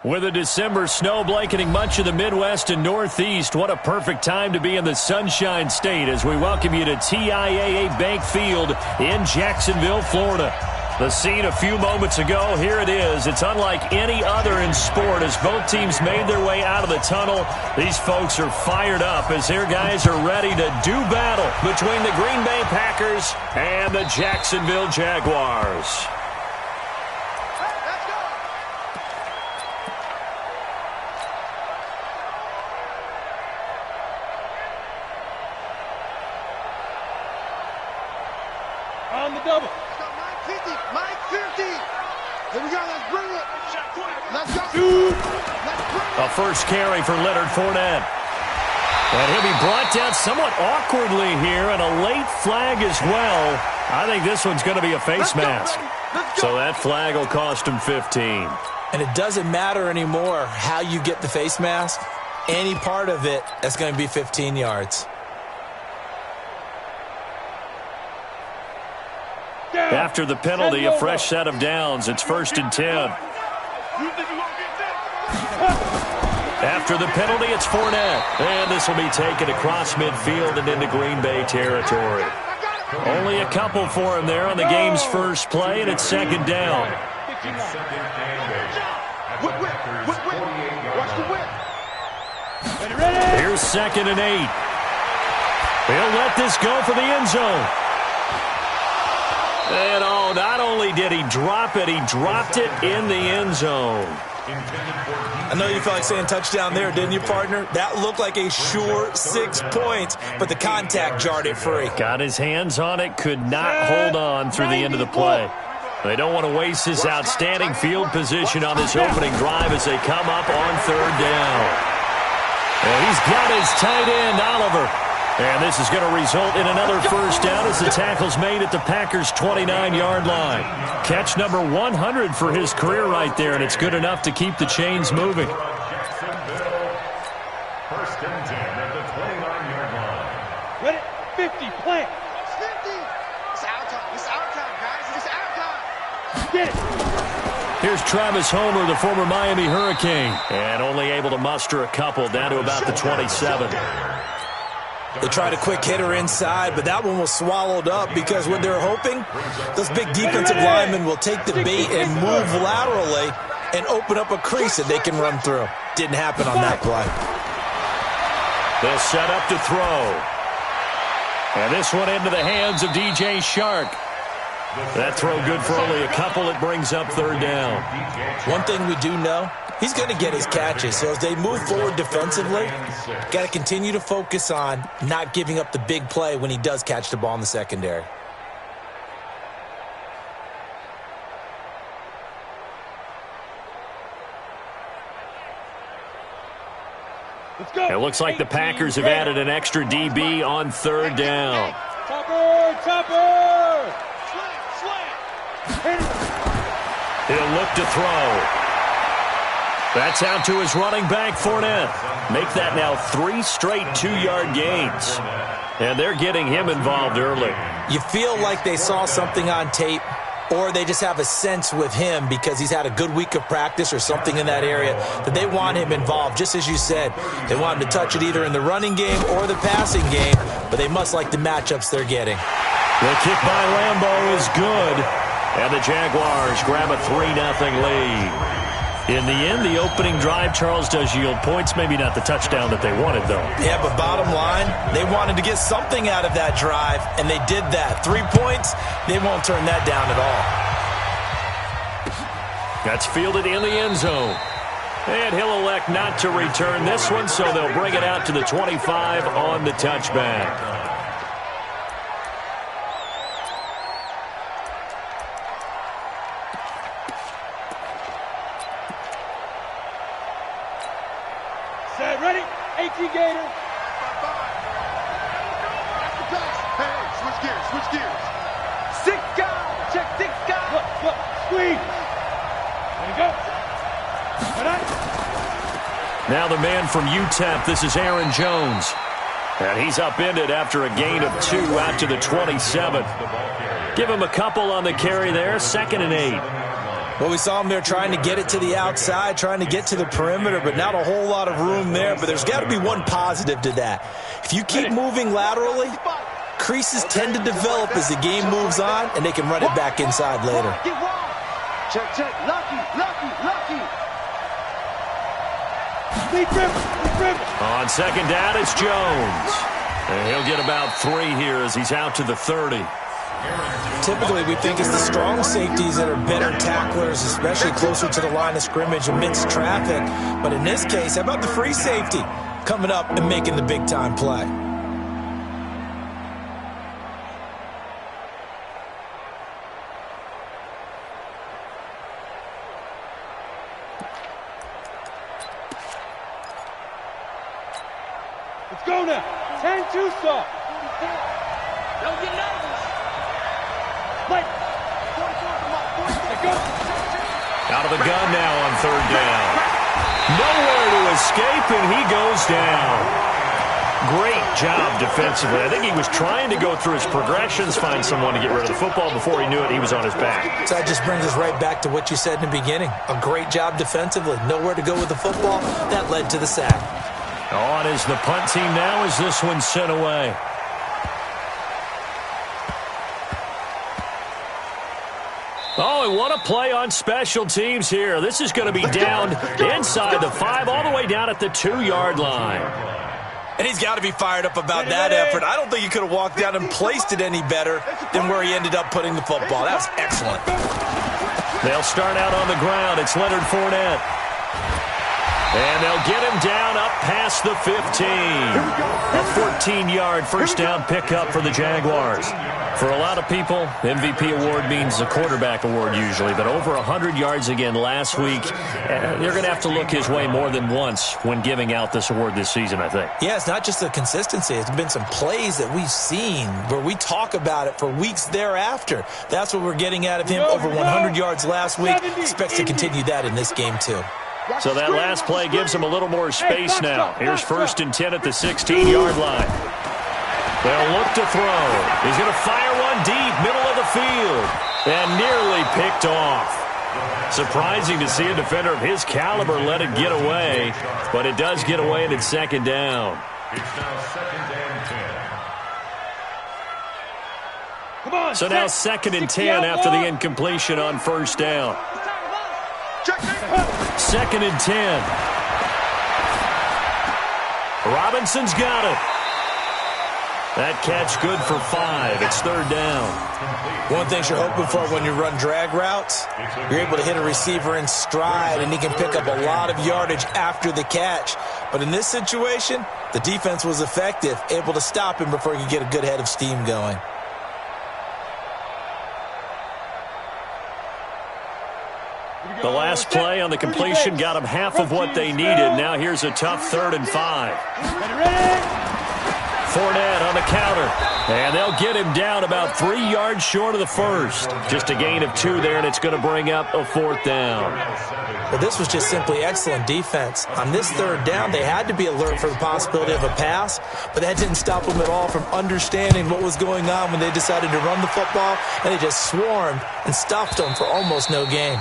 With a December snow blanketing much of the Midwest and Northeast, what a perfect time to be in the Sunshine State as we welcome you to TIAA Bank Field in Jacksonville, Florida. The scene a few moments ago, here it is. It's unlike any other in sport as both teams made their way out of the tunnel. These folks are fired up as their guys are ready to do battle between the Green Bay Packers and the Jacksonville Jaguars. On the double. Mike 50. Here we go. Let's bring it. Let's go. A first carry for Leonard Fournette. And he'll be brought down somewhat awkwardly here, and a late flag as well. I think this one's going to be a face mask. So that flag will cost him 15. And it doesn't matter anymore how you get the face mask. Any part of it, that's going to be 15 yards. After the penalty, a fresh set of downs. It's 1st and 10. After the penalty, it's Fournette. And this will be taken across midfield and into Green Bay territory. Only a couple for him there on the game's first play, and it's 2nd down. Here's 2nd and 8. He'll let this go for the end zone. And oh, not only did he drop it, he dropped it in the end zone. I know you felt like saying touchdown there, didn't you, partner? That looked like a sure 6 points, but the contact jarred it free. Got his hands on it, could not hold on through the end of the play. They don't want to waste his outstanding field position on this opening drive as they come up on 3rd down. And he's got his tight end, Oliver. And this is going to result in another first down as the tackle's made at the Packers' 29-yard line. Catch number 100 for his career right there, and it's good enough to keep the chains moving. 1st and 10 at the 29-yard line. Ready? 50, plant. 50. It's our time. It's our time, guys. It's our time. Get it. Here's Travis Homer, the former Miami Hurricane, and only able to muster a couple down to about the 27. They tried a quick hitter inside, but that one was swallowed up because what they're hoping, those big defensive linemen will take the bait and move laterally and open up a crease that they can run through. Didn't happen on that play. They'll set up to throw. And this one into the hands of DJ Shark. That throw good for only a couple. It brings up 3rd down. One thing we do know, he's going to get his catches. So as they move forward defensively, got to continue to focus on not giving up the big play when he does catch the ball in the secondary. Let's go. It looks like the Packers have added an extra DB on 3rd down. Topper. He'll look to throw. That's out to his running back, Fournette. Make that now 3 straight 2-yard gains. And they're getting him involved early. You feel like they saw something on tape, or they just have a sense with him because he's had a good week of practice or something in that area that they want him involved. Just as you said, they want him to touch it either in the running game or the passing game, but they must like the matchups they're getting. The kick by Lambeau is good. And the Jaguars grab a 3-0 lead. In the end, the opening drive, Charles, does yield points. Maybe not the touchdown that they wanted, though. Yeah, but bottom line, they wanted to get something out of that drive, and they did that. 3 points, they won't turn that down at all. That's fielded in the end zone. And he'll elect not to return this one, so they'll bring it out to the 25 on the touchback. Ready? 18 Gator. Hey, switch gears. 6 guys. Check 6 guys. Look. Squeeze. There you go. Now the man from UTEP, this is Aaron Jones. And he's upended after a gain of 2 out to the 27. Give him a couple on the carry there, 2nd and 8. Well, we saw him there trying to get it to the outside, trying to get to the perimeter, but not a whole lot of room there. But there's got to be one positive to that. If you keep moving laterally, creases tend to develop as the game moves on, and they can run it back inside later. Check, check. Lucky. On second down, it's Jones. And he'll get about 3 here as he's out to the 30. Typically, we think it's the strong safeties that are better tacklers, especially closer to the line of scrimmage amidst traffic. But in this case, how about the free safety coming up and making the big-time play? Let's go now. 10-2 stop. Don't get nervous. Wait. Out of the gun now on third down. Nowhere to escape, and he goes down. Great job defensively. I think he was trying to go through his progressions, find someone to get rid of the football. Before he knew it, he was on his back. So that just brings us right back to what you said in the beginning. A great job defensively. Nowhere to go with the football. That led to the sack. On is the punt team now as this one's sent away. Oh, and what a play on special teams here. This is going to be down inside the 5, all the way down at the 2-yard line. And he's got to be fired up about that effort. I don't think he could have walked down and placed it any better than where he ended up putting the football. That was excellent. They'll start out on the ground. It's Leonard Fournette. And they'll get him down up past the 15. A 14-yard first down pickup for the Jaguars. For a lot of people, MVP award means a quarterback award usually, but over 100 yards again last week. They're going to have to look his way more than once when giving out this award this season, I think. Yeah, it's not just the consistency. It's been some plays that we've seen where we talk about it for weeks thereafter. That's what we're getting out of him. Over 100 yards last week. Expects to continue that in this game, too. So that last play gives him a little more space now. Here's 1st and 10 at the 16-yard line. They'll look to throw. He's going to fire one deep, middle of the field, and nearly picked off. Surprising to see a defender of his caliber let it get away, but it does get away and it's second down. It's now 2nd and 10. Come on. So now 2nd and 10 after the incompletion on first down. 2nd and 10. Robinson's got it. That catch good for 5. It's 3rd down. One thing you're hoping for when you run drag routes, you're able to hit a receiver in stride, and he can pick up a lot of yardage after the catch. But in this situation, the defense was effective, able to stop him before he could get a good head of steam going. The last play on the completion got them half of what they needed. Now here's a tough 3rd and 5. Fournette on the counter. And they'll get him down about 3 yards short of the first. Just a gain of 2 there, and it's going to bring up a 4th down. Well, this was just simply excellent defense. On this 3rd down, they had to be alert for the possibility of a pass, but that didn't stop them at all from understanding what was going on when they decided to run the football, and they just swarmed and stuffed them for almost no gain.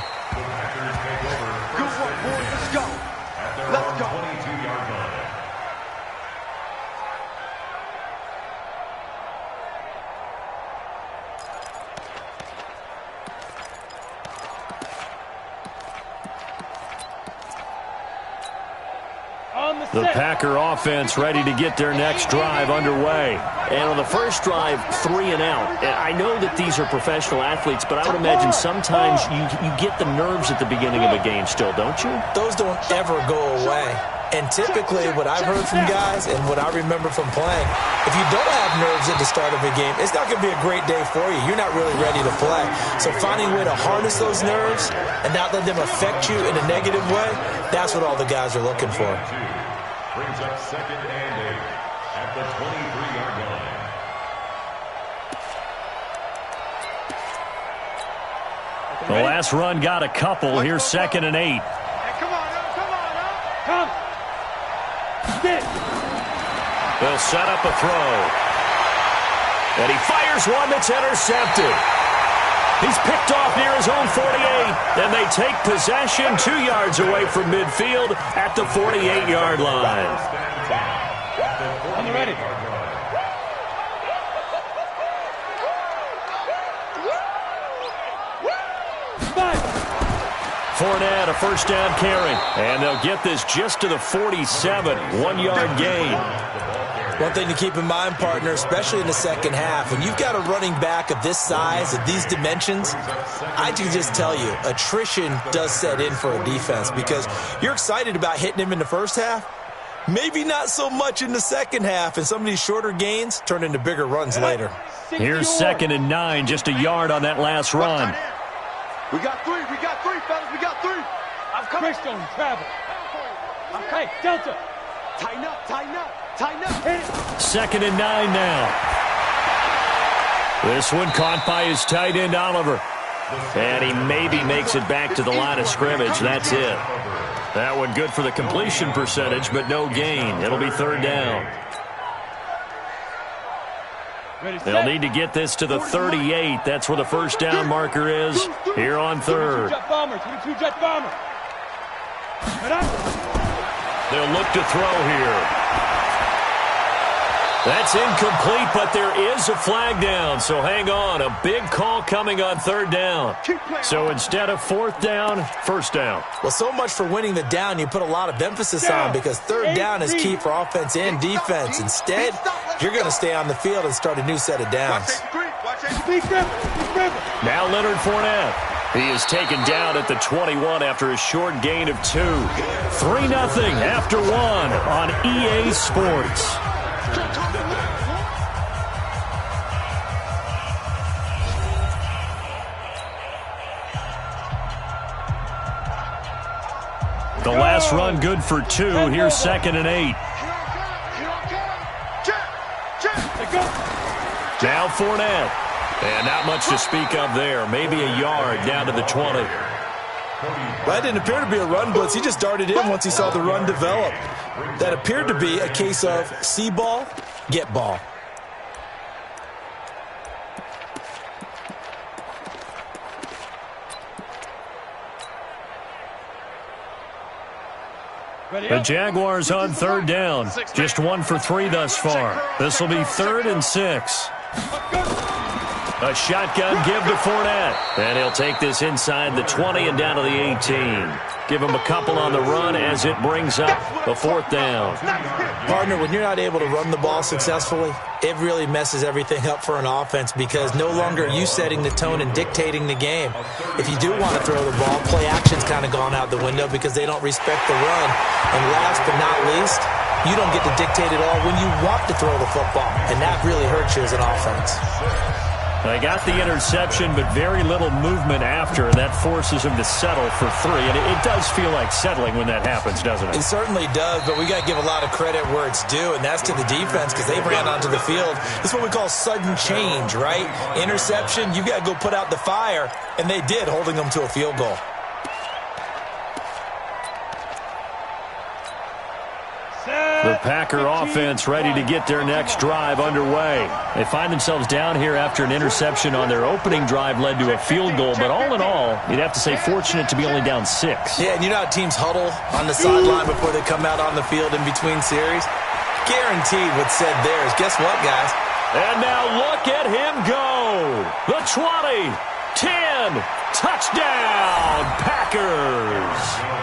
The Packer offense ready to get their next drive underway. And on the first drive, 3 and out. And I know that these are professional athletes, but I would imagine sometimes you get the nerves at the beginning of a game still, don't you? Those don't ever go away. And typically what I've heard from guys and what I remember from playing, if you don't have nerves at the start of a game, it's not going to be a great day for you. You're not really ready to play. So finding a way to harness those nerves and not let them affect you in a negative way, that's what all the guys are looking for. Brings up 2nd and 8 at the 23-yard line. The last run got a couple. Here's 2nd and 8. Hey, come on, come. Stick. They'll set up a throw. And he fires one that's intercepted. He's picked off near his own 48, and they take possession 2 yards away from midfield at the 48-yard line. On the ready. Fournette, a first down carry, and they'll get this just to the 47, 1-yard gain. One thing to keep in mind, partner, especially in the second half, when you've got a running back of this size, of these dimensions, I can just tell you, attrition does set in for a defense because you're excited about hitting him in the first half, maybe not so much in the second half, and some of these shorter gains turn into bigger runs later. Here's 2nd and 9, just a yard on that last run. We got three, fellas, we got 3. I'm coming. Christone, travel. Hey, Delta. Tighten up. Hit it. 2nd and 9 now. This one caught by his tight end, Oliver. And he maybe makes it back to the line of scrimmage. That's it. That one good for the completion percentage, but no gain. It'll be 3rd down. They'll need to get this to the 38. That's where the first down marker is here on 3rd. 22 jet bomber. They'll look to throw here. That's incomplete, but there is a flag down, so hang on. A big call coming on 3rd down. So instead of 4th down, 1st down. Well, so much for winning the down you put a lot of emphasis on because 3rd down is key for offense and defense. Instead, you're going to stay on the field and start a new set of downs. Now Leonard Fournette. He is taken down at the 21 after a short gain of 2. 3-0 after 1 on EA Sports. The last run good for 2. Here's 2nd and 8. Now Fournette. And not much to speak of there. Maybe a yard down to the 20. That didn't appear to be a run blitz. He just darted in once he saw the run develop. That appeared to be a case of see ball, get ball. The Jaguars on 3rd down. Just 1 for 3 thus far. This will be 3rd and 6. A shotgun give to Fournette. And he'll take this inside the 20 and down to the 18. Give him a couple on the run as it brings up a 4th down. Partner, when you're not able to run the ball successfully, it really messes everything up for an offense because no longer are you setting the tone and dictating the game. If you do want to throw the ball, play action's kind of gone out the window because they don't respect the run. And last but not least, you don't get to dictate it all when you want to throw the football. And that really hurts you as an offense. They got the interception, but very little movement after, and that forces him to settle for 3. And it does feel like settling when that happens, doesn't it? It certainly does, but we got to give a lot of credit where it's due, and that's to the defense because they ran onto the field. This is what we call sudden change, right? Interception, you got to go put out the fire, and they did, holding them to a field goal. The Packer offense ready to get their next drive underway. They find themselves down here after an interception on their opening drive led to a field goal, but all in all, you'd have to say fortunate to be only down 6. Yeah, and you know how teams huddle on the sideline before they come out on the field in between series? Guaranteed what's said there is, guess what, guys? And now look at him go. The 20, 10, touchdown, Packers.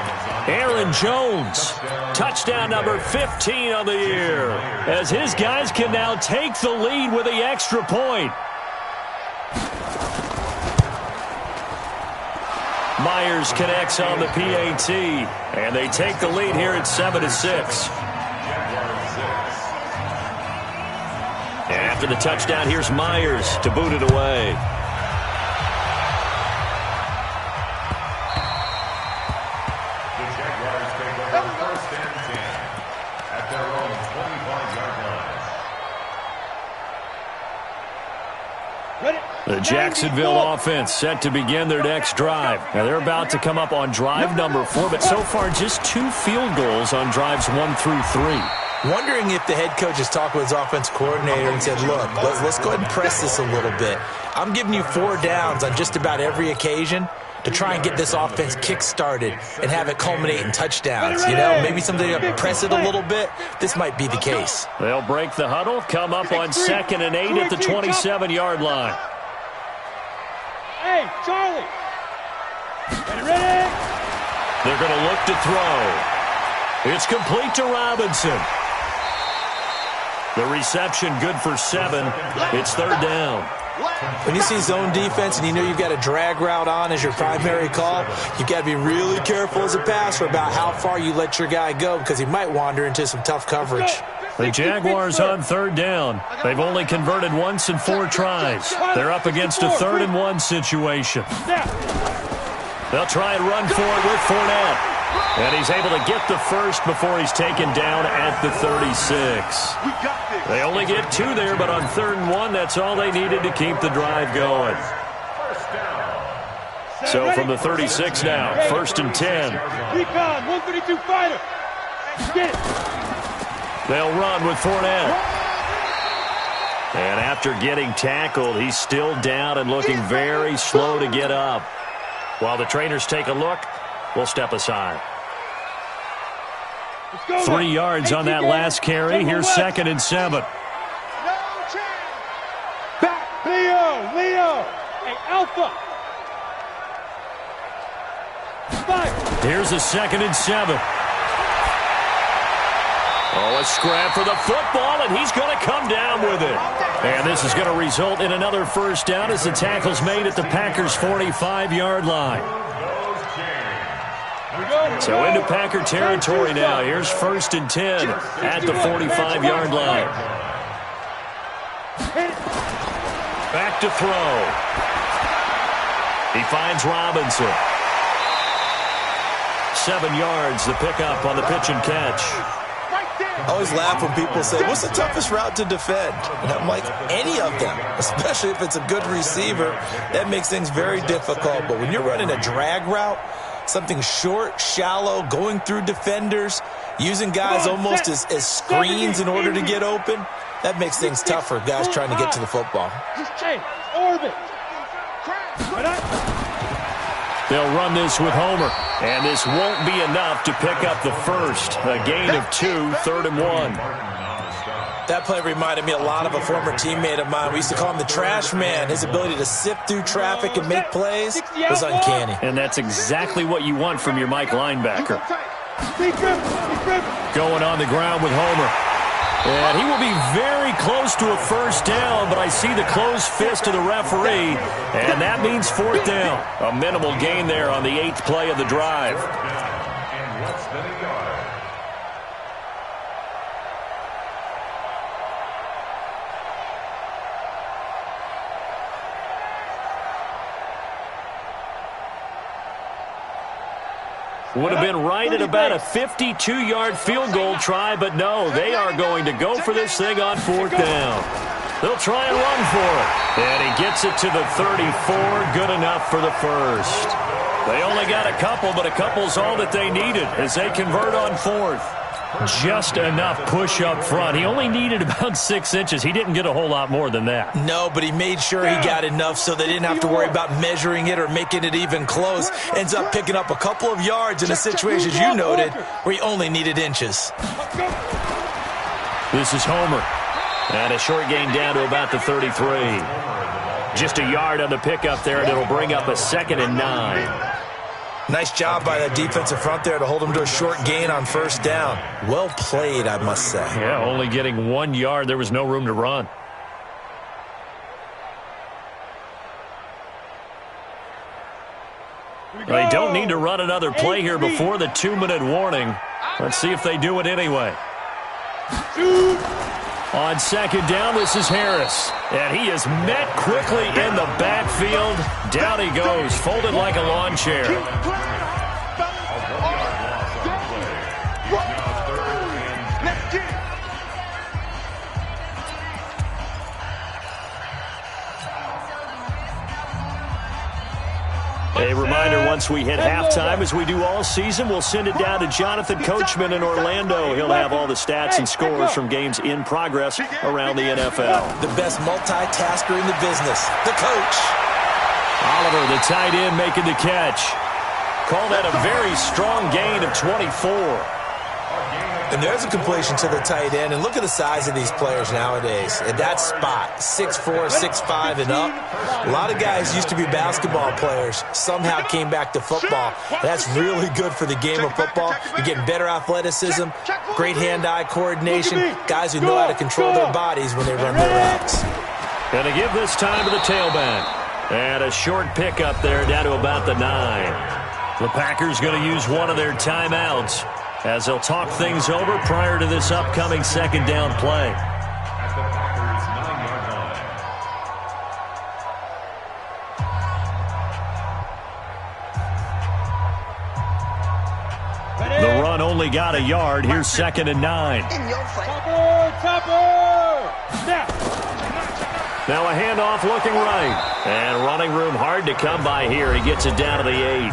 Aaron Jones, touchdown number 15 on the year, as his guys can now take the lead with the extra point. Myers connects on the PAT, and they take the lead here at 7-6. And after the touchdown, here's Myers to boot it away. The Jacksonville offense set to begin their next drive. Now they're about to come up on drive number 4, but so far just 2 field goals on drives 1 through 3. Wondering if the head coach is talking with his offensive coordinator and said, look, let's go ahead and press this a little bit. I'm giving you 4 downs on just about every occasion to try and get this offense kick-started and have it culminate in touchdowns. You know, maybe something to press it a little bit. This might be the case. They'll break the huddle, come up on 2nd and 8 at the 27-yard line. Hey, Charlie. Ready? They're going to look to throw. It's complete to Robinson. The reception good for 7. It's 3rd down. When you see zone defense and you know you've got a drag route on as your primary call, you've got to be really careful as a passer about how far you let your guy go because he might wander into some tough coverage. The Jaguars on 3rd down. They've only converted once in 4 tries. They're up against a 3rd and 1 situation. They'll try and run for it with Fournette. And he's able to get the first before he's taken down at the 36. They only get 2 there, but on 3rd and 1, that's all they needed to keep the drive going. So from the 36 now, 1st and 10. Recon, 132 fighter. Get it. They'll run with Fournette. And after getting tackled, he's still down and looking very slow to get up. While the trainers take a look, we'll step aside. 3 yards on that last carry. Here's 2nd and 7. Back, Leo. Hey, Alpha. 5. Here's a 2nd and 7. Oh, a scrap for the football, and he's going to come down with it. And this is going to result in another first down as the tackle's made at the Packers' 45-yard line. So into Packer territory now. Here's 1st and 10 at the 45-yard line. Back to throw. He finds Robinson. 7 yards, the pickup on the pitch and catch. I always laugh when people say, what's the toughest route to defend? And I'm like, any of them, especially if it's a good receiver. That makes things very difficult. But when you're running a drag route, something short, shallow, going through defenders, using guys almost as screens in order to get open, that makes things tough for guys trying to get to the football. Hey, orbit. They'll run this with Homer, and this won't be enough to pick up the first. A gain of 2, 3rd and 1. That play reminded me a lot of a former teammate of mine. We used to call him the trash man. His ability to sift through traffic and make plays was uncanny. And that's exactly what you want from your Mike linebacker. Going on the ground with Homer. And he will be very close to a first down, but I see the closed fist of the referee, and that means 4th down. A minimal gain there on the 8th play of the drive. Would have been right at about a 52-yard field goal try, but no, they are going to go for this thing on 4th down. They'll try and run for it. And he gets it to the 34, good enough for the first. They only got a couple, but a couple's all that they needed as they convert on 4th. Just enough push up front. He only needed about 6 inches. He didn't get a whole lot more than that. No, but he made sure he got enough so they didn't have to worry about measuring it or making it even close. Ends up picking up a couple of yards in a situation, as you noted, where he only needed inches. This is Homer. And a short gain down to about the 33. Just a yard on the pickup there, and it'll bring up a 2nd and 9. Nice job by that defensive front there to hold him to a short gain on 1st down. Well played, I must say. Yeah, only getting 1 yard. There was no room to run. They don't need to run another play here before the 2-minute warning. Let's see if they do it anyway. On 2nd down, this is Harris. And he is met quickly in the backfield. Down he goes, folded like a lawn chair. A reminder, once we hit halftime, as we do all season, we'll send it down to Jonathan Coachman in Orlando. He'll have all the stats and scores from games in progress around the NFL. The best multitasker in the business, the coach. Oliver, the tight end, making the catch. Call that a very strong gain of 24. And there's a completion to the tight end. And look at the size of these players nowadays. At that spot, 6'4", 6'5", and up. A lot of guys used to be basketball players, somehow came back to football. That's really good for the game of football. You're getting better athleticism, great hand-eye coordination, guys who know how to control their bodies when they run their routes. Going to give this time to the tailback. And a short pickup there down to about the 9. The Packers going to use one of their timeouts as they'll talk things over prior to this upcoming second down play. At the Packers' 9-yard line. The run only got a yard. Here's 2nd and 9. Now a handoff looking right. And running room hard to come by here. He gets it down to the 8.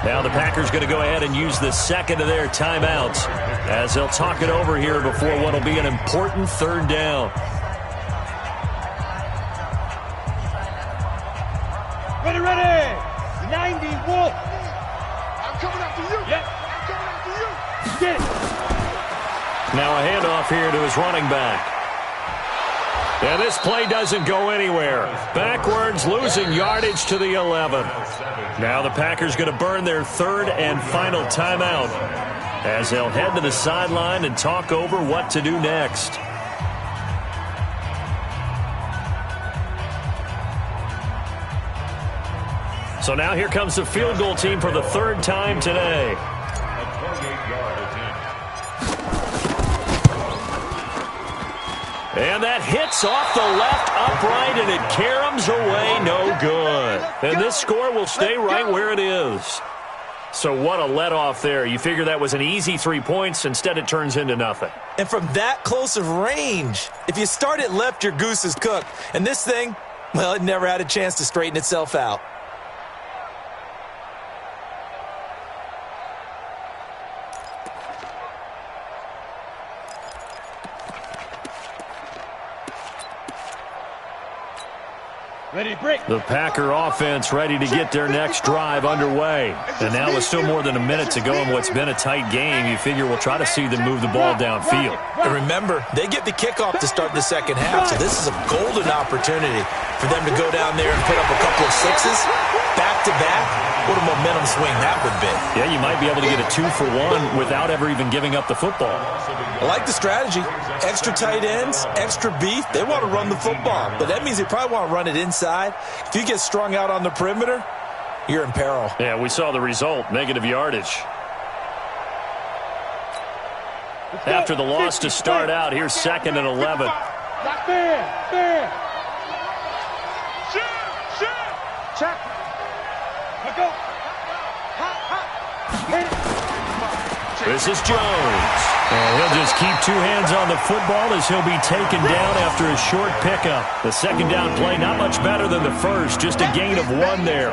Now the Packers going to go ahead and use the second of their timeouts as they'll talk it over here before what will be an important third down. Ready, 90, Wolf. I'm coming after you. Yep. I'm coming after you. Get it. Now a handoff here to his running back. And this play doesn't go anywhere. Backwards, losing yardage to the 11. Now the Packers going to burn their third and final timeout as they'll head to the sideline and talk over what to do next. So now here comes the field goal team for the third time today. A 28-yard attempt. And that hits off the left upright, and it caroms away, no good. And this score will stay right where it is. So what a let-off there. You figure that was an easy 3 points. Instead, it turns into nothing. And from that close of range, if you start it left, your goose is cooked. And this thing, well, it never had a chance to straighten itself out. Ready, break. The Packer offense ready to get their next drive underway. And now with still more than a minute to go in what's been a tight game, you figure we'll try to see them move the ball downfield. And remember, they get the kickoff to start the second half, so this is a golden opportunity for them to go down there and put up a couple of sixes back-to-back. What a momentum swing that would be. Yeah, you might be able to get a 2-for-1 without ever even giving up the football. I like the strategy. Extra tight ends, extra beef. They want to run the football, but that means they probably want to run it inside. If you get strung out on the perimeter, you're in peril. Yeah, we saw the result, negative yardage. After the loss to start out, here's 2nd and 11. Lock man. Check. Let go. This is Jones. And he'll just keep two hands on the football as he'll be taken down after a short pickup. The second down play, not much better than the first, just a gain of 1 there.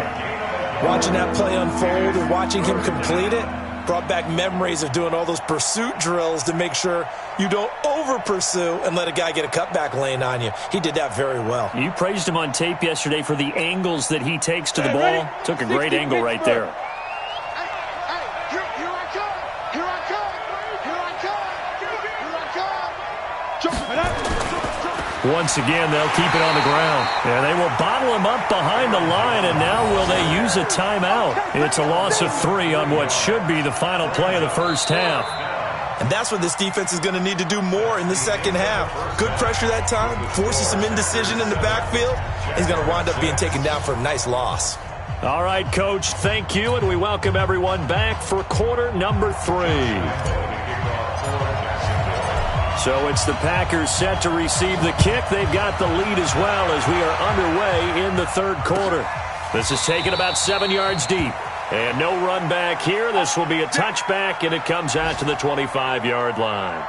Watching that play unfold and watching him complete it brought back memories of doing all those pursuit drills to make sure you don't over-pursue and let a guy get a cutback lane on you. He did that very well. You praised him on tape yesterday for the angles that he takes to the ball. Took a great angle right there. Once again, they'll keep it on the ground. And they will bottle him up behind the line, and now will they use a timeout? It's a loss of 3 on what should be the final play of the first half. And that's what this defense is going to need to do more in the second half. Good pressure that time, forces some indecision in the backfield. He's going to wind up being taken down for a nice loss. All right, Coach, thank you, and we welcome everyone back for quarter number 3. So it's the Packers set to receive the kick. They've got the lead as well as we are underway in the third quarter. This is taken about 7 yards deep. And no run back here. This will be a touchback, and it comes out to the 25-yard line.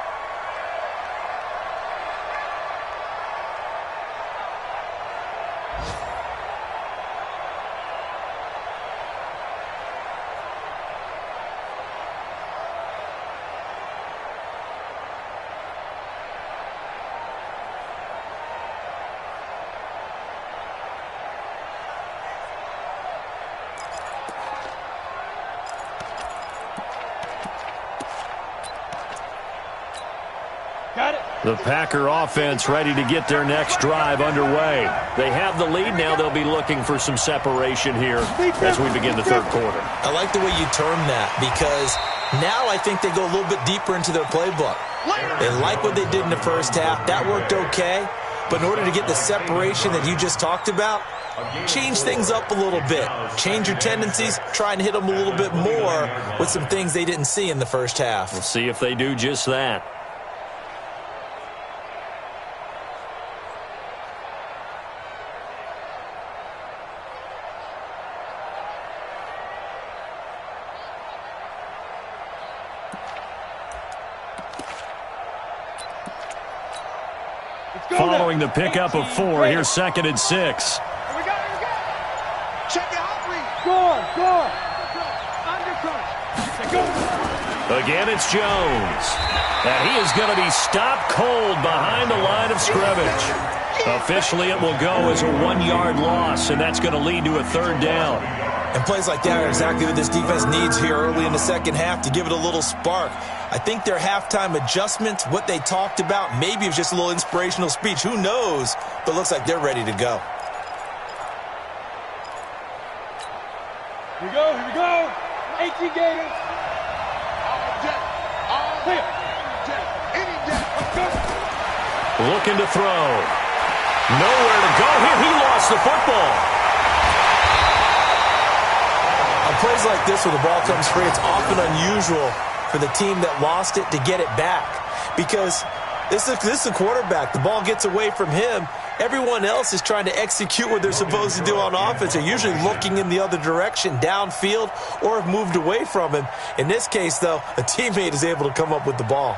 The Packer offense ready to get their next drive underway. They have the lead now. They'll be looking for some separation here as we begin the third quarter. I like the way you term that because now I think they go a little bit deeper into their playbook. They like what they did in the first half. That worked okay. But in order to get the separation that you just talked about, change things up a little bit. Change your tendencies. Try and hit them a little bit more with some things they didn't see in the first half. We'll see if they do just that. Following the pickup of 4, here's 2nd and 6. Here we go. Check it out, Go. Again, it's Jones. And he is going to be stopped cold behind the line of scrimmage. Officially, it will go as a 1-yard loss, and that's going to lead to a 3rd down. And plays like that are exactly what this defense needs here early in the second half to give it a little spark. I think their halftime adjustments, what they talked about, maybe it was just a little inspirational speech. Who knows? But it looks like they're ready to go. Here we go. 18 Gators. Clear. Let's go. Looking to throw. Nowhere to go here. He lost the football. On plays like this where the ball comes free, it's often unusual for the team that lost it to get it back. Because this is a quarterback. The ball gets away from him. Everyone else is trying to execute what they're supposed to do on offense. They're usually looking in the other direction, downfield, or have moved away from him. In this case, though, a teammate is able to come up with the ball.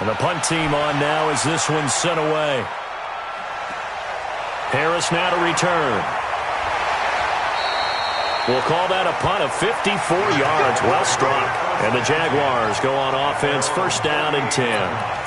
And the punt team on now as this one's sent away. Harris now to return. We'll call that a punt of 54 yards. Well struck. And the Jaguars go on offense, 1st down and 10.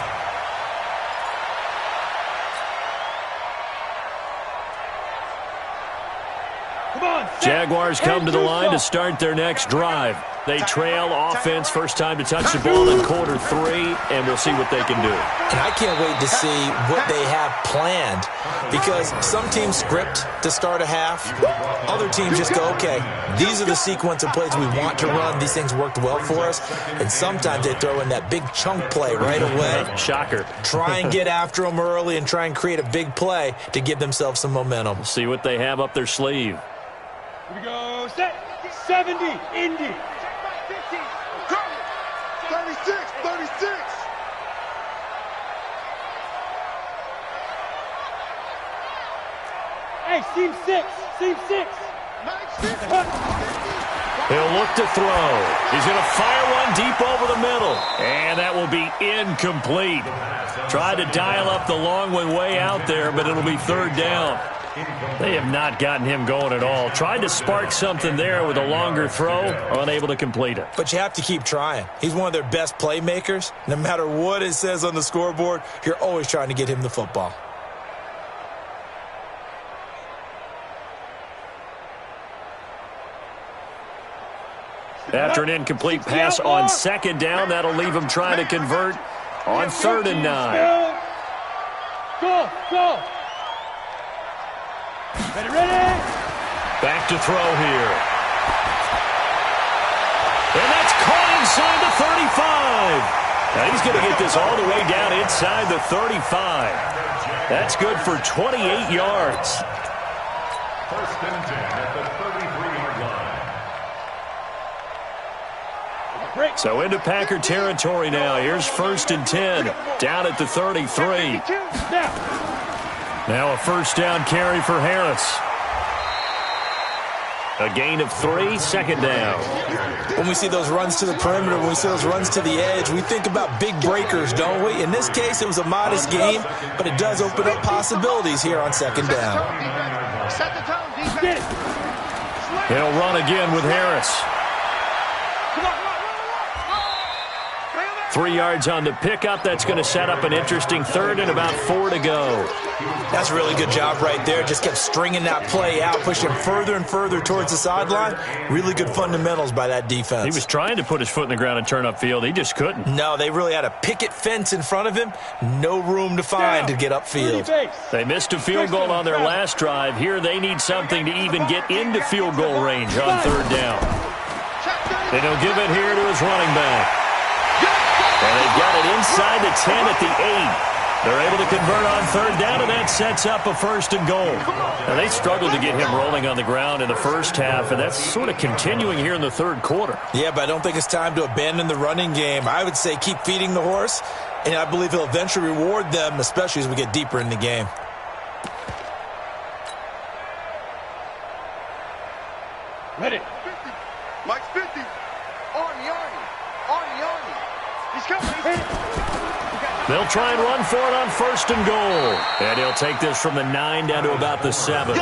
Jaguars come to the line to start their next drive. They trail offense, first time to touch the ball in quarter 3, and we'll see what they can do. And I can't wait to see what they have planned because some teams script to start a half. Other teams just go, okay, these are the sequence of plays we want to run. These things worked well for us. And sometimes they throw in that big chunk play right away. Shocker. Try and get after them early and try and create a big play to give themselves some momentum. See what they have up their sleeve. Here we go. Set. 70. Indy. 36. Hey, seam 6. He'll look to throw. He's going to fire one deep over the middle. And that will be incomplete. Tried to dial up the long one way out there, but it'll be 3rd down. They have not gotten him going at all. Tried to spark something there with a longer throw, unable to complete it. But you have to keep trying. He's one of their best playmakers. No matter what it says on the scoreboard, you're always trying to get him the football. After an incomplete pass on 2nd down, that'll leave him trying to convert on 3rd and 9. Go. Ready. Back to throw here. And that's caught inside the 35. Now he's going to get this all the way down inside the 35. That's good for 28 yards. 1st and 10 at the 33-yard line. So into Packer territory now. Here's 1st and 10 down at the 33. Now a 1st down carry for Harris. A gain of 3, 2nd down. When we see those runs to the perimeter, when we see those runs to the edge, we think about big breakers, don't we? In this case, it was a modest gain, but it does open up possibilities here on 2nd down. Set the tone, defense. He'll run again with Harris. Come on. Bring him 3 yards on the pickup. That's going to set up an interesting third and about 4 to go. That's a really good job right there. Just kept stringing that play out, pushing him further and further towards the sideline. Really good fundamentals by that defense. He was trying to put his foot in the ground and turn upfield. He just couldn't. No, they really had a picket fence in front of him. No room to find to get upfield. They missed a field goal on their last drive. Here they need something to even get into field goal range on third down. And he'll give it here to his running back. And they've got it inside the 10 at the 8. They're able to convert on third down, and that sets up a first and goal. And they struggled to get him rolling on the ground in the first half, and that's sort of continuing here in the third quarter. Yeah, but I don't think it's time to abandon the running game. I would say keep feeding the horse, and I believe he'll eventually reward them, especially as we get deeper in the game. Ready. 50. Mike's 50. Arnie. He's coming. They'll try and run for it on first and goal. And he'll take this from the 9 down to about the 7.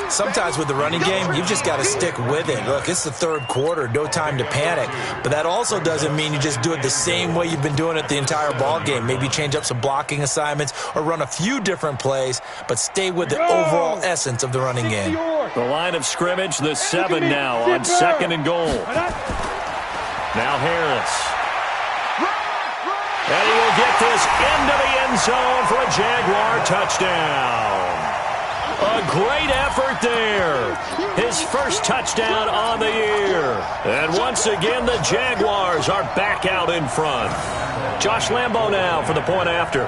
Sometimes with the running game, you've just got to stick with it. Look, it's the third quarter, no time to panic. But that also doesn't mean you just do it the same way you've been doing it the entire ball game. Maybe change up some blocking assignments or run a few different plays, but stay with the overall essence of the running game. The line of scrimmage, the 7 now on second and goal. Now Harris. And he will get this into the end zone for a Jaguar touchdown. A great effort there. His first touchdown on the year. And once again, the Jaguars are back out in front. Josh Lambo now for the point after.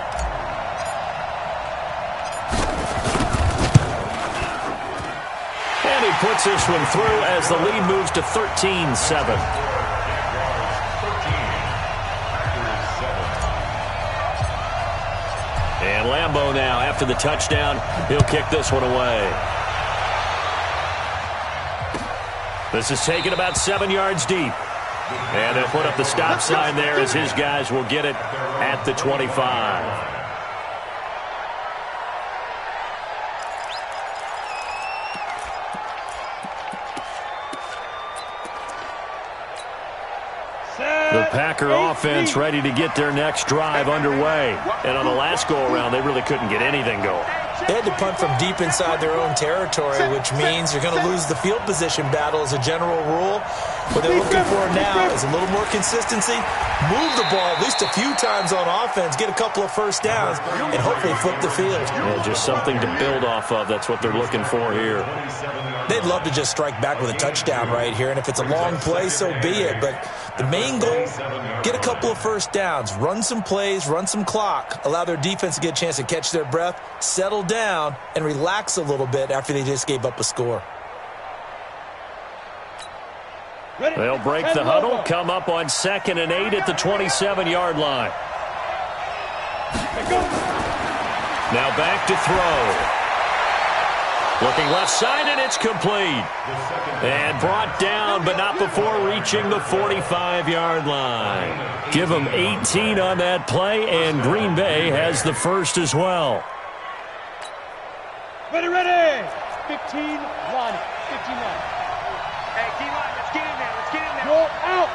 And he puts this one through as the lead moves to 13-7. And Lambo now, after the touchdown, he'll kick this one away. This is taken about 7 yards deep. And they'll put up the stop sign there as his guys will get it at the 25. The Packer offense ready to get their next drive underway. And on the last go-around, they really couldn't get anything going. They had to punt from deep inside their own territory, which means you're going to lose the field position battle as a general rule. What they're looking for now is a little more consistency, move the ball at least a few times on offense, get a couple of first downs, and hopefully flip the field. Yeah, just something to build off of. That's what they're looking for here. They'd love to just strike back with a touchdown right here, and if it's a long play, so be it. But the main goal, get a couple of first downs, run some plays, run some clock, allow their defense to get a chance to catch their breath, settle down, and relax a little bit after they just gave up a score. They'll break the huddle, come up on 2nd and 8 at the 27-yard line. Now back to throw. Looking left side, and it's complete. And brought down, but not before reaching the 45-yard line. Give them 18 on that play, and Green Bay has the first as well. Ready. 15, Lonnie. 15-1. Hey, D-line, let's get in there. Roll out.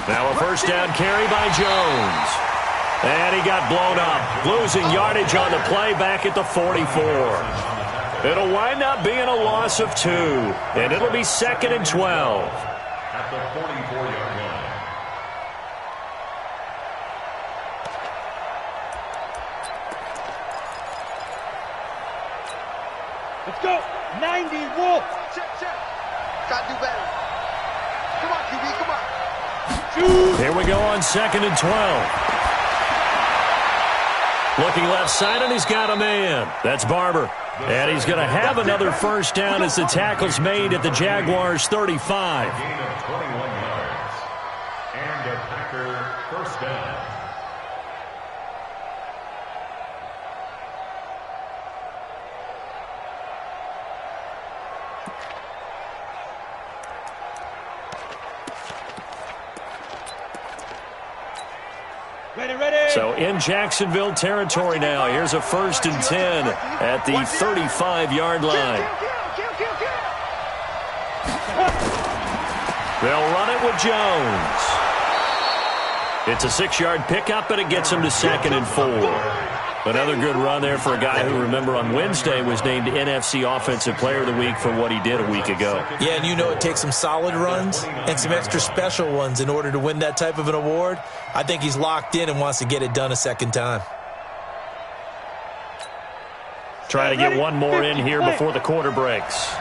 Now a first down carry by Jones. And he got blown up, losing yardage on the play back at the 44. It'll wind up being a loss of 2, and it'll be 2nd and 12. At the 44-yard line. Let's go. 90, Wolf. Check. Gotta do better. Come on, QB, come on. Here we go on 2nd and 12. Looking left side, and he's got a man. That's Barber. And he's going to have another first down as the tackle's made at the Jaguars' 35. Gain of 21 yards. And a Packer first down. Ready. So in Jacksonville territory now. Here's a 1st and 10 at the 35-yard line. They'll run it with Jones. It's a 6-yard pickup, and it gets him to 2nd and 4. Another good run there for a guy who, remember, on Wednesday was named NFC Offensive Player of the Week for what he did a week ago. Yeah, and you know it takes some solid runs and some extra special ones in order to win that type of an award. I think he's locked in and wants to get it done a second time. Trying to get one more in here before the quarter breaks.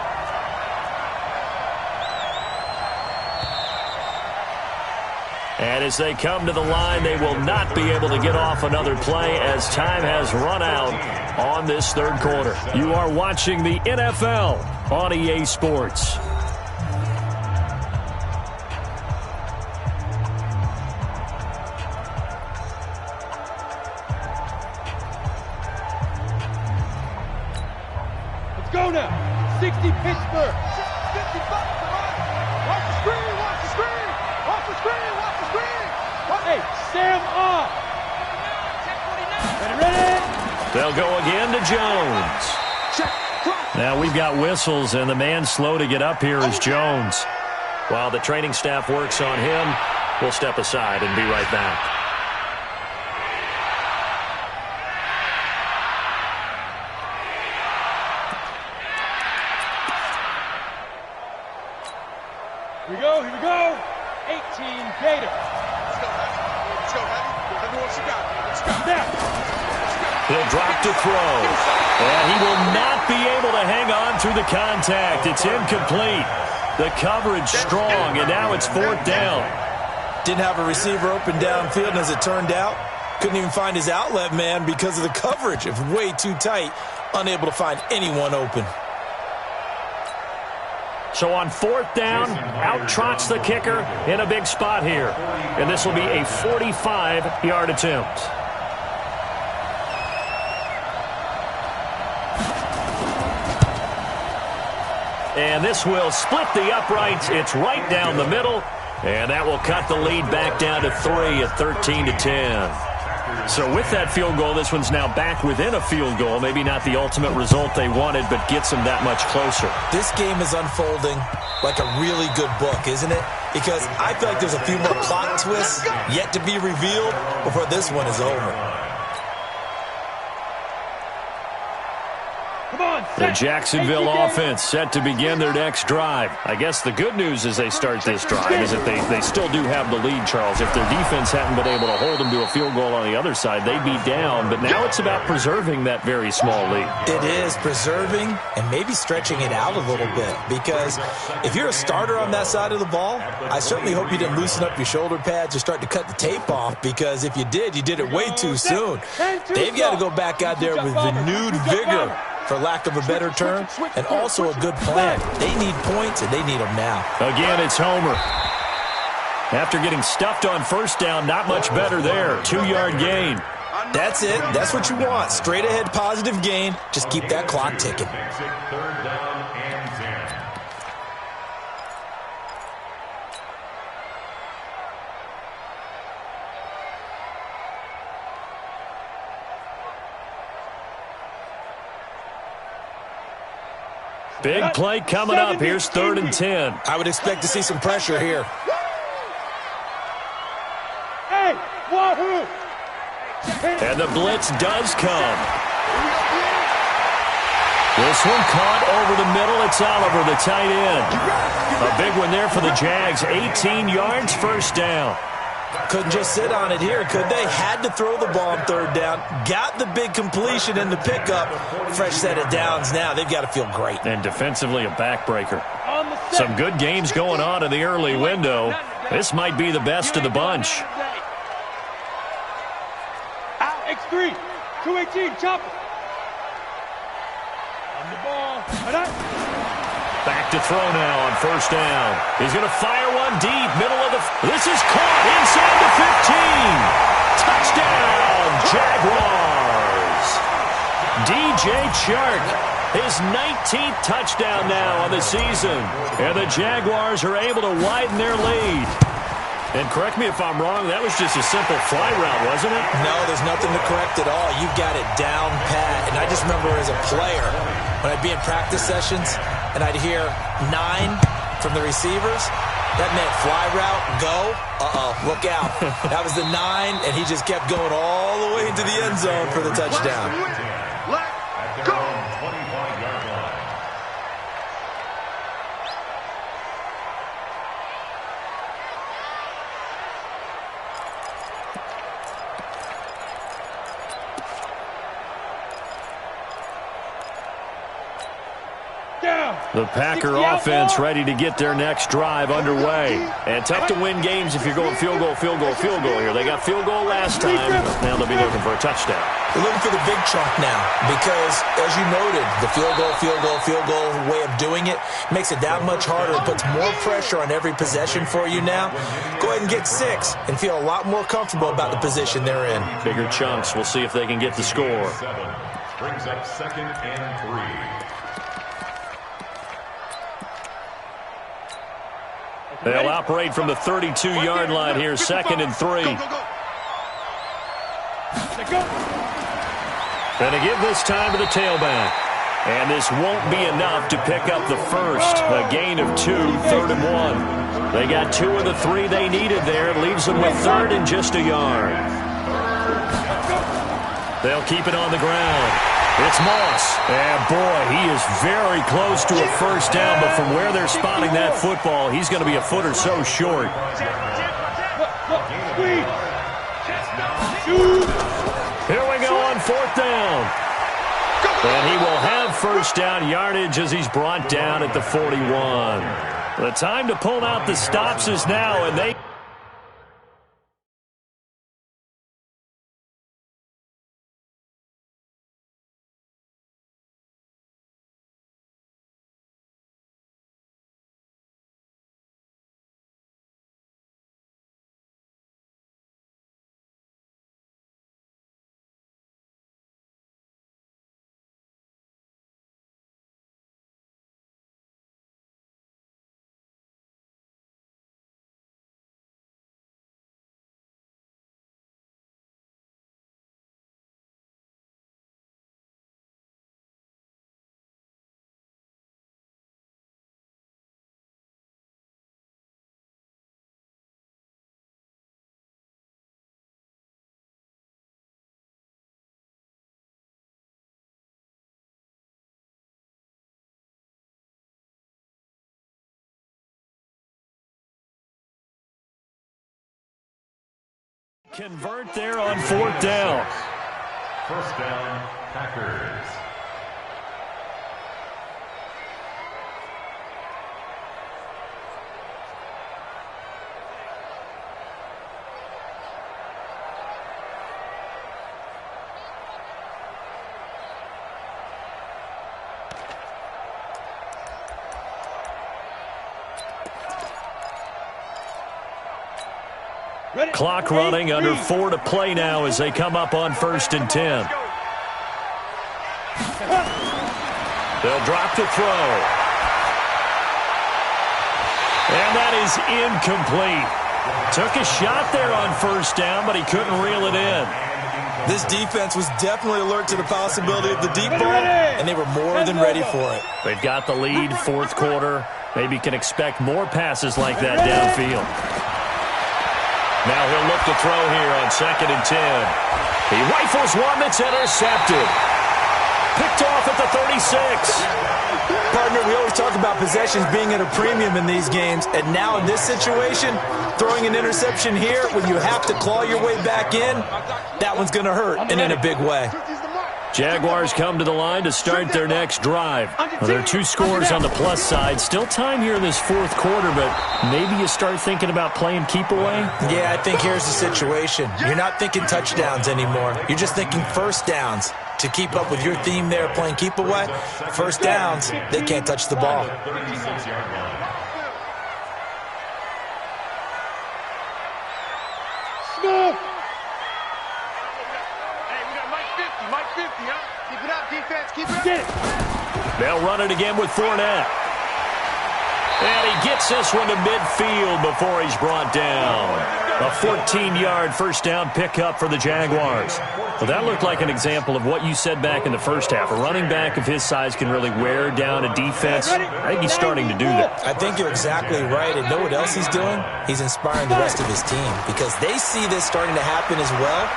And as they come to the line, they will not be able to get off another play as time has run out on this third quarter. You are watching the NFL on EA Sports. Let's go now. 60 Pittsburgh. 55. Come on. Watch the screen. Watch the screen. Watch the screen. Watch the screen. Hey, Sam off. Ready? They'll go again to Jones. Now we've got whistles, and the man slow to get up here is Jones. While the training staff works on him, we'll step aside and be right back. Here we go. Here we go. 18 Gator. Let's go, Hattie. Tell me what you got. What you got? Now. He'll drop to throw. And he will not be able to hang on through the contact. It's incomplete. The coverage strong, and now it's 4th down. Didn't have a receiver open downfield, and as it turned out, couldn't even find his outlet man because of the coverage. It was way too tight, unable to find anyone open. So on 4th down, out trots the kicker in a big spot here. And this will be a 45-yard attempt. And this will split the uprights. It's right down the middle. And that will cut the lead back down to 3 at 13-10. So with that field goal, this one's now back within a field goal. Maybe not the ultimate result they wanted, but gets them that much closer. This game is unfolding like a really good book, isn't it? Because I feel like there's a few more plot twists yet to be revealed before this one is over. The Jacksonville offense set to begin their next drive. I guess the good news as they start this drive is that they still do have the lead, Charles. If their defense hadn't been able to hold them to a field goal on the other side, they'd be down. But now it's about preserving that very small lead. It is preserving and maybe stretching it out a little bit. Because if you're a starter on that side of the ball, I certainly hope you didn't loosen up your shoulder pads or start to cut the tape off. Because if you did it way too soon. They've got to go back out there with renewed vigor, for lack of a better term, and also a good plan. They need points, and they need them now. Again, it's Homer. After getting stuffed on 1st down, not much better there. 2-yard gain. That's it. That's what you want. Straight ahead positive gain. Just keep that clock ticking. 3rd down and 10. Big play coming up. Here's 3rd and 10. I would expect to see some pressure here. Hey, wahoo! And the blitz does come. This one caught over the middle. It's Oliver, the tight end. A big one there for the Jags. 18 yards, 1st down. Couldn't just sit on it here, could they? Had to throw the ball on 3rd down. Got the big completion in the pickup. Fresh set of downs now. They've got to feel great. And defensively, a backbreaker. Some good games going on in the early window. This might be the best of the bunch. X3, 218, chopper. On the ball. Back to throw now on 1st down. He's going to fire one deep, middle of the... This is caught inside the 15. Touchdown, Jaguars. DJ Chark, his 19th touchdown now on the season. And the Jaguars are able to widen their lead. And correct me if I'm wrong, that was just a simple fly route, wasn't it? No, there's nothing to correct at all. You got it down pat. And I just remember as a player, when I'd be in practice sessions and I'd hear 9 from the receivers, That meant fly route, go. Look out. That was the 9, and he just kept going all the way into the end zone for the touchdown. Let's go. 25-yard line. The Packer offense ready to get their next drive underway. And tough to win games if you're going field goal here. They got field goal last time. Now they'll be looking for a touchdown. They're looking for the big chunk now because, as you noted, the field goal way of doing it makes it that much harder. It puts more pressure on every possession for you now. Go ahead and get 6 and feel a lot more comfortable about the position they're in. Bigger chunks. We'll see if they can get the score. 7 brings up 2nd and 3. They'll operate from the 32-yard line here, 2nd and 3. Going to give this time to the tailback. And this won't be enough to pick up the first. A gain of 2, 3rd and 1. They got 2 of the 3 they needed there. It leaves them with 3rd and just a yard. They'll keep it on the ground. It's Moss. And, boy, he is very close to a first down, but from where they're spotting that football, he's going to be a foot or so short. Here we go on 4th down. And he will have first down yardage as he's brought down at the 41. The time to pull out the stops is now, and they... convert there on 4th down. First down, Packers. Clock running, under 4 to play now as they come up on 1st and 10. They'll drop to throw. And that is incomplete. Took a shot there on 1st down, but he couldn't reel it in. This defense was definitely alert to the possibility of the deep ball, and they were more than ready for it. They've got the lead, 4th quarter. Maybe can expect more passes like that downfield. Now he'll look to throw here on 2nd and 10. He rifles one that's intercepted. Picked off at the 36. Partner, we always talk about possessions being at a premium in these games, and now in this situation, throwing an interception here when you have to claw your way back in, that one's going to hurt, and in a big way. Jaguars come to the line to start their next drive. Well, there are 2 scores on the plus side. Still time here in this 4th quarter, but maybe you start thinking about playing keep away? Yeah, I think here's the situation. You're not thinking touchdowns anymore. You're just thinking first downs. To keep up with your theme there, playing keep away, first downs, they can't touch the ball. Keep it up, defense. Keep it up. They'll run it again with Fournette. And he gets this one to midfield before he's brought down. A 14-yard first down pickup for the Jaguars. Well, that looked like an example of what you said back in the first half. A running back of his size can really wear down a defense. I think he's starting to do that. I think you're exactly right. And know what else he's doing? He's inspiring the rest of his team because they see this starting to happen as well.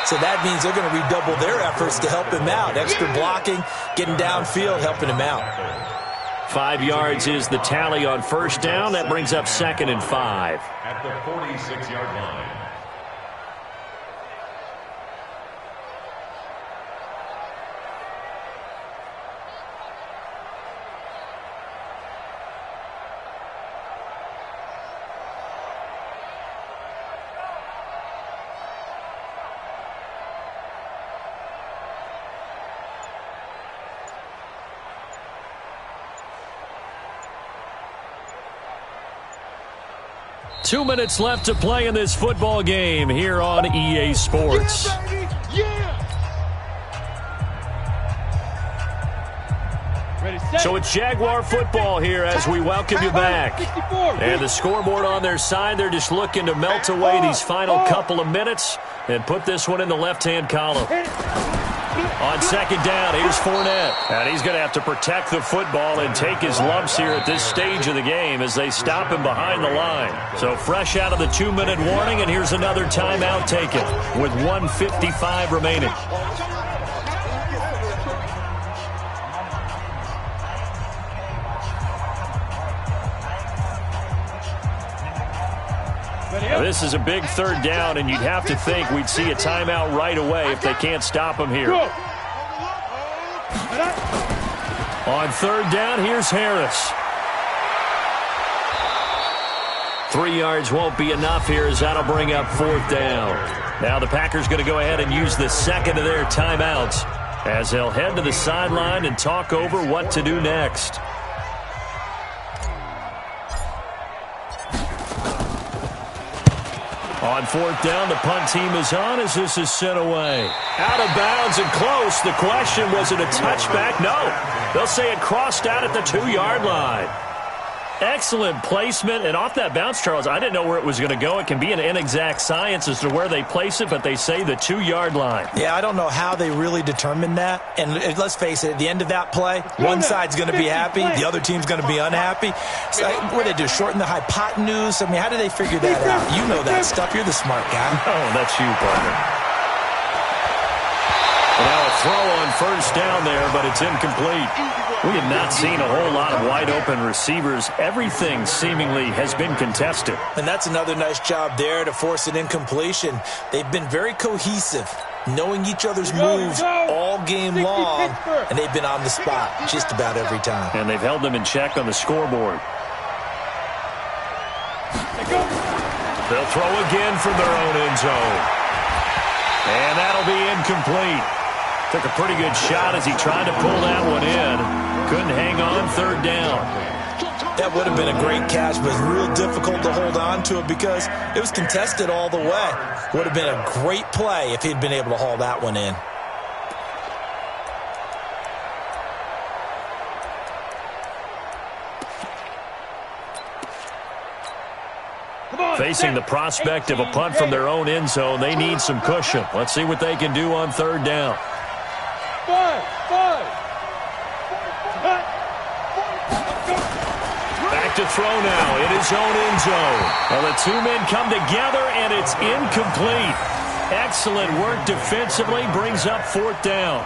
So that means they're going to redouble their efforts to help him out. Extra blocking, getting downfield, helping him out. 5 yards is the tally on first down. That brings up 2nd and 5. At the 46-yard line. Two minutes left to play in this football game here on EA Sports. Yeah, baby. Yeah. Ready, set. So it's Jaguar football here as we welcome you back. And the scoreboard on their side, they're just looking to melt away these final couple of minutes and put this one in the left-hand column. On second down, here's Fournette. And he's going to have to protect the football and take his lumps here at this stage of the game as they stop him behind the line. So fresh out of the 2-minute warning, and here's another timeout taken with 1:55 remaining. Now, this is a big third down, and you'd have to think we'd see a timeout right away if they can't stop him here. On third down, here's Harris. 3 yards won't be enough here as that'll bring up 4th down. Now the Packers going to go ahead and use the second of their timeouts as they'll head to the sideline and talk over what to do next. On 4th down, the punt team is on as this is sent away. Out of bounds and close. The question, was it a touchback? No. They'll say it crossed out at the 2-yard line. Excellent placement, and off that bounce, Charles, I didn't know where it was going to go. It can be an inexact science as to where they place it, but they say the 2-yard line. Yeah, I don't know how they really determined that. And let's face it, at the end of that play, one side's going to be happy, the other team's going to be unhappy. So, what do they do, shorten the hypotenuse? I mean, how do they figure that out? You know that stuff. You're the smart guy. Oh, that's you, partner. Now a throw on first down there, but it's incomplete. We have not seen a whole lot of wide-open receivers. Everything seemingly has been contested. And that's another nice job there to force an incompletion. They've been very cohesive, knowing each other's moves all game long, and they've been on the spot just about every time. And they've held them in check on the scoreboard. They'll throw again from their own end zone. And that'll be incomplete. Took a pretty good shot as he tried to pull that one in. Couldn't hang on third down. That would have been a great catch, but real difficult to hold on to it because it was contested all the way. Would have been a great play if he'd been able to haul that one in. Facing the prospect of a punt from their own end zone, they need some cushion. Let's see what they can do on third down. Back to throw now in his own end zone. Well, the two men come together, and it's incomplete. Excellent work defensively, brings up 4th down.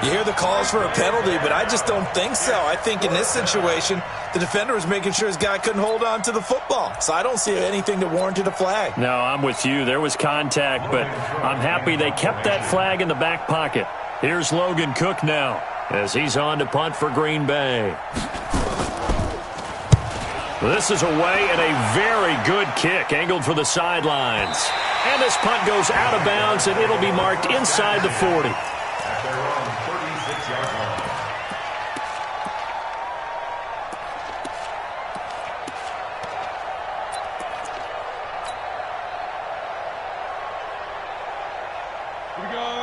You hear the calls for a penalty, but I just don't think so. I think in this situation, the defender was making sure his guy couldn't hold on to the football. So I don't see anything that warranted a flag. No, I'm with you. There was contact, but I'm happy they kept that flag in the back pocket. Here's Logan Cook now as he's on to punt for Green Bay. This is away and a very good kick angled for the sidelines. And this punt goes out of bounds, and it'll be marked inside the 40.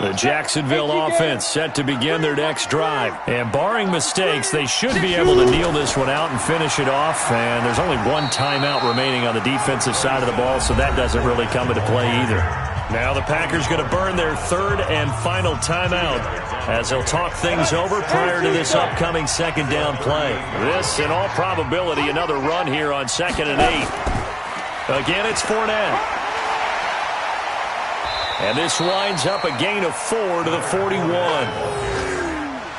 The Jacksonville offense set to begin their next drive. And barring mistakes, they should be able to kneel this one out and finish it off. And there's only one timeout remaining on the defensive side of the ball, so that doesn't really come into play either. Now the Packers going to burn their third and final timeout as they'll talk things over prior to this upcoming second down play. This, in all probability, another run here on 2nd and 8. Again, it's Fournette. And this winds up a gain of 4 to the 41.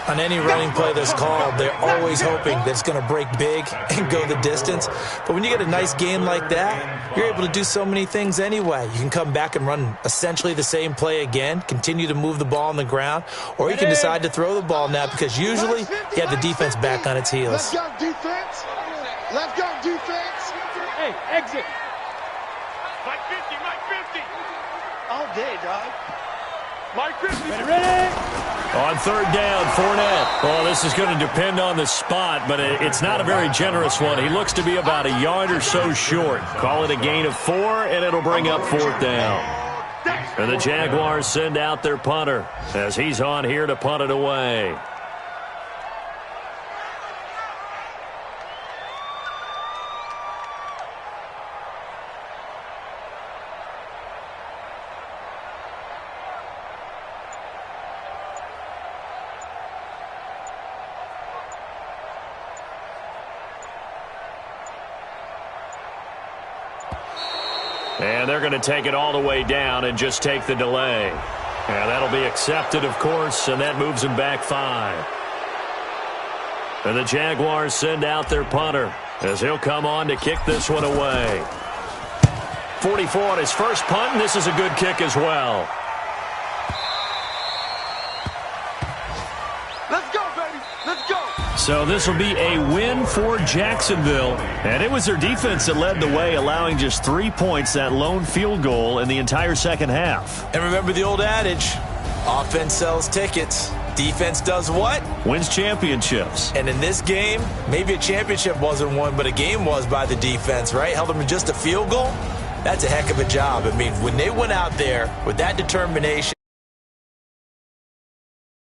On any running play that's called, they're always hoping that it's going to break big and go the distance. But when you get a nice game like that, you're able to do so many things anyway. You can come back and run essentially the same play again, continue to move the ball on the ground, or you can decide to throw the ball now because usually you have the defense back on its heels. Let's go, defense. Let's go, defense. Hey, exit. Mike 50, Mike 50. All day, dog. Mike 50. Ready? On 3rd down, Fournette. Well, this is going to depend on the spot, but it's not a very generous one. He looks to be about a yard or so short. Call it a gain of 4, and it'll bring up 4th down. And the Jaguars send out their punter as he's on here to punt it away. And they're going to take it all the way down and just take the delay. And that'll be accepted, of course, and that moves them back 5. And the Jaguars send out their punter as he'll come on to kick this one away. 44 on his first punt, and this is a good kick as well. Let's go, baby. Let's go. So this will be a win for Jacksonville. And it was their defense that led the way, allowing just 3 points, that lone field goal in the entire second half. And remember the old adage, offense sells tickets. Defense does what? Wins championships. And in this game, maybe a championship wasn't won, but a game was by the defense, right? Held them to just a field goal. That's a heck of a job. I mean, when they went out there with that determination,